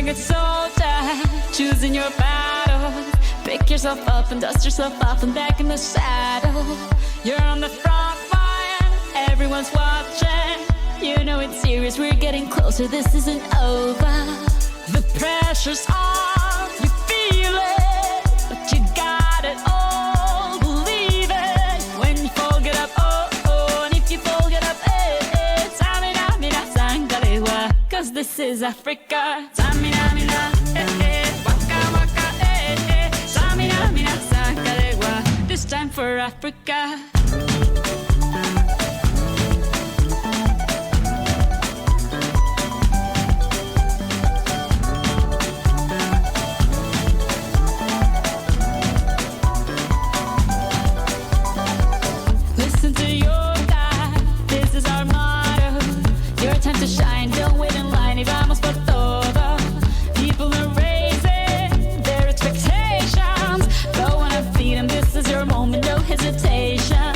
young soldier, choosing your battle. Pick yourself up and dust yourself off and back in the saddle. You're on the front line, everyone's watching. You know it's serious, we're getting closer, this isn't over. The pressure's on, you feel it, but you got it all, believe it. When you fall, get up, oh, oh, and if you fall, get up, eh, eh. Tamina, mina, sangalewa, cause this is Africa. Tamina, mina, eh, eh, waka, waka, eh, eh. Tamina, mina, sangalewa, this time for Africa. Listen to your God, this is our motto. Your time to shine, don't wait in line, y vamos por todo. People are raising their expectations. Go on and feed them, this is your moment, no hesitation.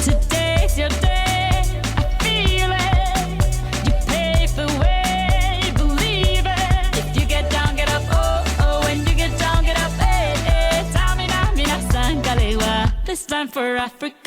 Today's your day, I feel it. You pave the way, believe it. If you get down, get up, oh, oh. When you get down, get up, eh, eh. Tamina, mina, sangalewa, this time for Africa.